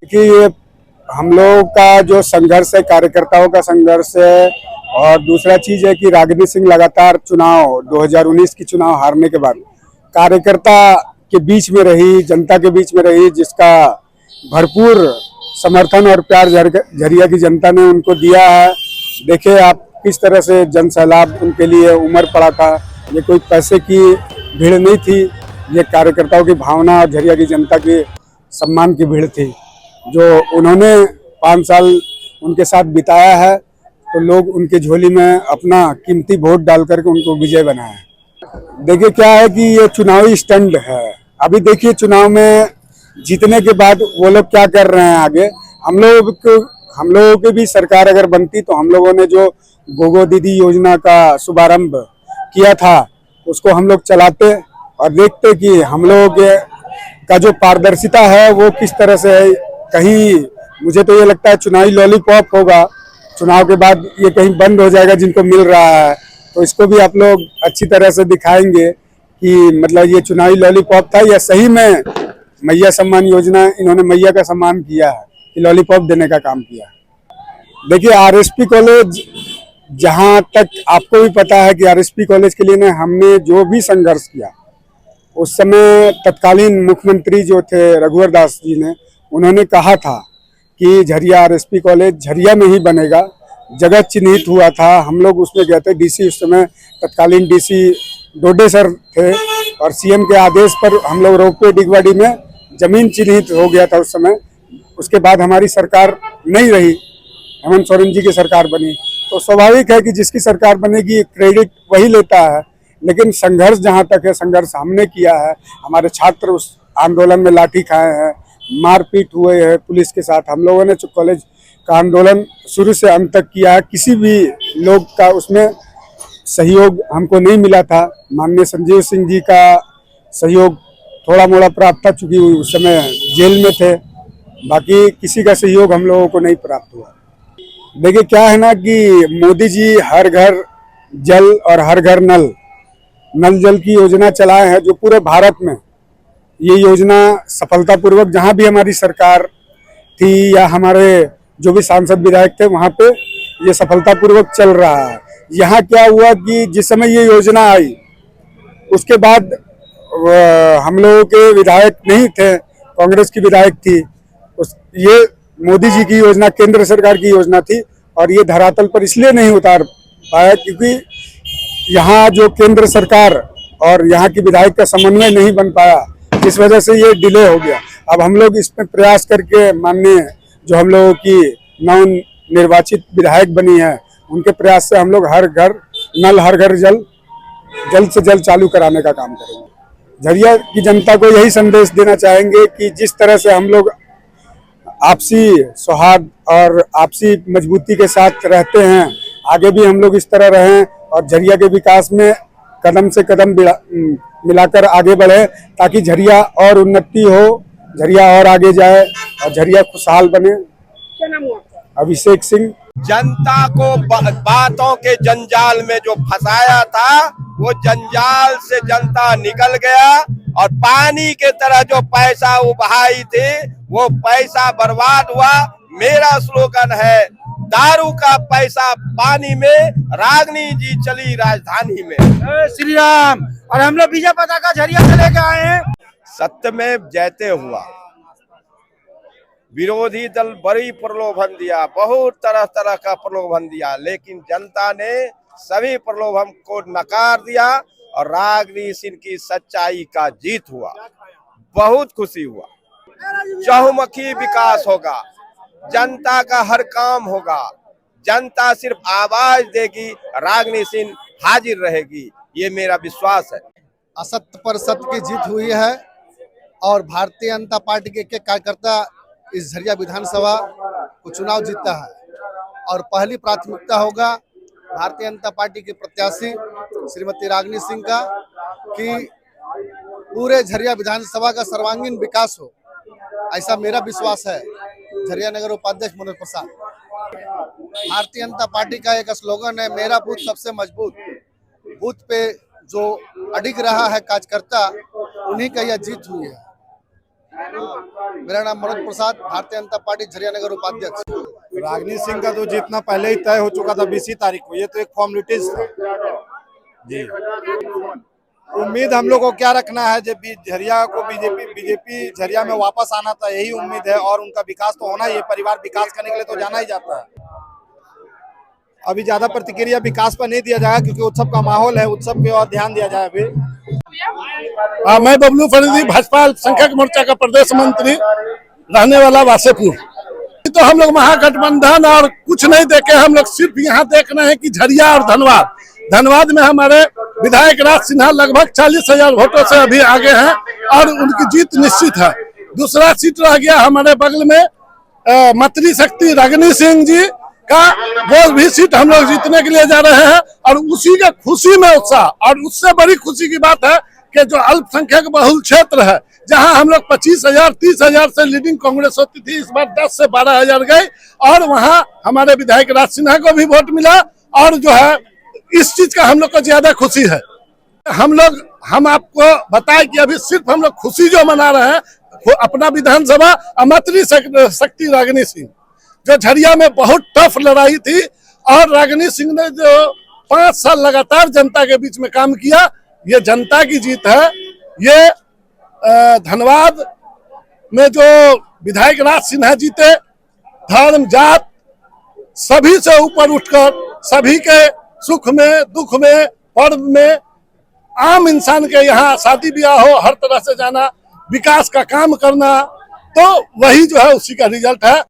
कि ये हम लोगों का जो संघर्ष है, कार्यकर्ताओं का संघर्ष है। और दूसरा चीज है कि रागिनी सिंह लगातार चुनाव 2019 की चुनाव हारने के बाद कार्यकर्ता के बीच में रही, जनता के बीच में रही, जिसका भरपूर समर्थन और प्यार झरिया की जनता ने उनको दिया है। देखिए आप किस तरह से जन सैलाब उनके लिए उमड़ पड़ा था। ये कोई पैसे की भीड़ नहीं थी, ये कार्यकर्ताओं की भावना और झरिया की जनता के सम्मान की भीड़ थी, जो उन्होंने 5 साल उनके साथ बिताया है। तो लोग उनके झोली में अपना कीमती वोट डाल करके उनको विजय बनाया है। देखिए क्या है कि ये चुनावी स्टंट है। अभी देखिए चुनाव में जीतने के बाद वो लोग क्या कर रहे हैं आगे। हम लोगों की भी सरकार अगर बनती तो हम लोगों ने जो गोगो दीदी योजना का शुभारंभ किया था उसको हम लोग चलाते और देखते कि हम लोग का जो पारदर्शिता है वो किस तरह से है। कहीं मुझे तो ये लगता है चुनावी लॉलीपॉप होगा, चुनाव के बाद ये कहीं बंद हो जाएगा जिनको मिल रहा है। तो इसको भी आप लोग अच्छी तरह से दिखाएंगे कि मतलब ये चुनावी लॉलीपॉप था या सही में मैया सम्मान योजना इन्होंने मैया का सम्मान किया है कि लॉलीपॉप देने का काम किया। देखिए आरएसपी कॉलेज, जहाँ तक आपको भी पता है कि आरएसपी कॉलेज के लिए हमने जो भी संघर्ष किया, उस समय तत्कालीन मुख्यमंत्री जो थे रघुवर दास जी ने, उन्होंने कहा था कि झरिया आरएसपी कॉलेज झरिया में ही बनेगा। जगह चिन्हित हुआ था, हम लोग उसमें गए थे। डीसी उस समय तत्कालीन डीसी डोडे सर थे और सीएम के आदेश पर हम लोग रोपवे डिगवाड़ी में जमीन चिन्हित हो गया था उस समय। उसके बाद हमारी सरकार नहीं रही, हेमंत सोरेन जी की सरकार बनी। तो स्वाभाविक है कि जिसकी सरकार बनेगी क्रेडिट वही लेता है। लेकिन संघर्ष जहाँ तक है, संघर्ष हमने किया है। हमारे छात्र उस आंदोलन में लाठी खाए हैं, मारपीट हुए हैं पुलिस के साथ। हम लोगों ने कॉलेज का आंदोलन शुरू से अंत तक किया है। किसी भी लोग का उसमें सहयोग हमको नहीं मिला था। माननीय संजीव सिंह जी का सहयोग थोड़ा मोड़ा प्राप्त था, चूंकि उस समय जेल में थे। बाकी किसी का सहयोग हम लोगों को नहीं प्राप्त हुआ। देखिए क्या है ना कि मोदी जी हर घर जल और हर घर नल जल की योजना चलाए हैं, जो पूरे भारत में ये योजना सफलतापूर्वक, जहां भी हमारी सरकार थी या हमारे जो भी सांसद विधायक थे वहां पे ये सफलतापूर्वक चल रहा है। यहाँ क्या हुआ कि जिस समय ये योजना आई उसके बाद हम लोगों के विधायक नहीं थे, कांग्रेस की विधायक थी। ये मोदी जी की योजना, केंद्र सरकार की योजना थी और ये धरातल पर इसलिए नहीं उतार पाया क्योंकि यहाँ जो केंद्र सरकार और यहाँ की विधायक का समन्वय नहीं बन पाया, इस वजह से ये डिले हो गया। अब हम लोग इसमें प्रयास करके माननीय जो हम लोगों की नव निर्वाचित विधायक बनी है उनके प्रयास से हम लोग हर घर नल हर घर जल जल्द से जल्द चालू कराने का काम करेंगे। झरिया की जनता को यही संदेश देना चाहेंगे कि जिस तरह से हम लोग आपसी सौहार्द और आपसी मजबूती के साथ रहते हैं, आगे भी हम लोग इस तरह रहें और झरिया के विकास में कदम से कदम मिलाकर आगे बढ़े, ताकि झरिया और उन्नति हो, झरिया और आगे जाए और झरिया खुशहाल बने। क्या नाम हुआ? अभिषेक सिंह। जनता को बातों के जंजाल में जो फंसाया था, वो जंजाल से जनता निकल गया और पानी के तरह जो पैसा उबहाई थी वो पैसा बर्बाद हुआ। मेरा स्लोगन है, दारू का पैसा पानी में, रागनी जी चली राजधानी में। श्री राम। और हम लोग बीजा पताका झरिया से लेके आए हैं। सत्य में जयते हुआ विरोधी दल बड़ी प्रलोभन दिया, बहुत तरह तरह का प्रलोभन दिया, लेकिन जनता ने सभी प्रलोभन को नकार दिया और रागनी सिंह की सच्चाई का जीत हुआ। बहुत खुशी हुआ। चहुमुखी विकास होगा, जनता का हर काम होगा, जनता सिर्फ आवाज देगी, रागनी सिंह हाजिर रहेगी, ये मेरा विश्वास है। असत्य पर सत्य की जीत हुई है और भारतीय जनता पार्टी के कार्यकर्ता इस झरिया विधानसभा को चुनाव जीतता है और पहली प्राथमिकता होगा भारतीय जनता पार्टी के प्रत्याशी श्रीमती रागनी सिंह का कि पूरे झरिया विधानसभा का सर्वांगीण विकास हो, ऐसा मेरा विश्वास है। झरिया नगर उपाध्यक्ष मनोज प्रसाद। भारतीय जनता पार्टी का एक स्लोगन है, मेरा बूथ सबसे मजबूत। बूथ पे जो अडिग रहा है कार्यकर्ता, उन्हीं का यह जीत हुई है। मेरा नाम मनोज प्रसाद, भारतीय जनता पार्टी झरिया नगर उपाध्यक्ष। रागिनी सिंह का तो जीतना पहले ही तय हो चुका था 20 तारीख को, ये तो एक फॉर्मेलिटीज था जी। उम्मीद हम लोग को क्या रखना है, जब झरिया को बीजेपी झरिया में वापस आना था, यही उम्मीद है। और उनका विकास तो होना ही है, परिवार विकास करने के लिए तो जाना ही जाता है। अभी ज्यादा प्रतिक्रिया विकास पर नहीं दिया जाएगा क्योंकि उत्सव का माहौल है, उत्सव की ओर ध्यान दिया जाए। अभी मैं बबलू फरीदी, भाजपा अल्पसंख्यक मोर्चा का प्रदेश मंत्री, रहने वाला वासेपुर। तो हम लोग महागठबंधन और कुछ नहीं देखे, हम लोग सिर्फ यहाँ देख रहे हैं कि झरिया और धनबाद में हमारे विधायक राज सिन्हा लगभग 40,000 वोटों से अभी आगे हैं और उनकी जीत निश्चित है। दूसरा सीट रह गया हमारे बगल में मंत्री शक्ति रागिनी सिंह जी का, वो भी सीट हम लोग जीतने के लिए जा रहे हैं और उसी के खुशी में उत्साह। और उससे बड़ी खुशी की बात है कि जो अल्पसंख्यक बहुल क्षेत्र है, जहां हम लोग 25,000 30,000 से लीडिंग कांग्रेस होती थी, इस बार 10 से 12,000 गई और वहां हमारे विधायक राज सिन्हा को भी वोट मिला। और जो है इस चीज का हम लोग को ज्यादा खुशी है। हम आपको बताएं कि अभी सिर्फ हम लोग खुशी जो मना रहे हैं अपना विधानसभा मंत्री शक्ति रागिनी सिंह, जो झरिया में बहुत टफ लड़ाई थी और रागिनी सिंह ने जो 5 साल लगातार जनता के बीच में काम किया, ये जनता की जीत है। ये धनबाद में जो विधायक राज सिन्हा जीते, धर्म जात सभी से ऊपर उठकर सभी के सुख में दुख में पर्व में आम इंसान के यहाँ शादी ब्याह हो हर तरह से जाना, विकास का काम करना, तो वही जो है उसी का रिजल्ट है।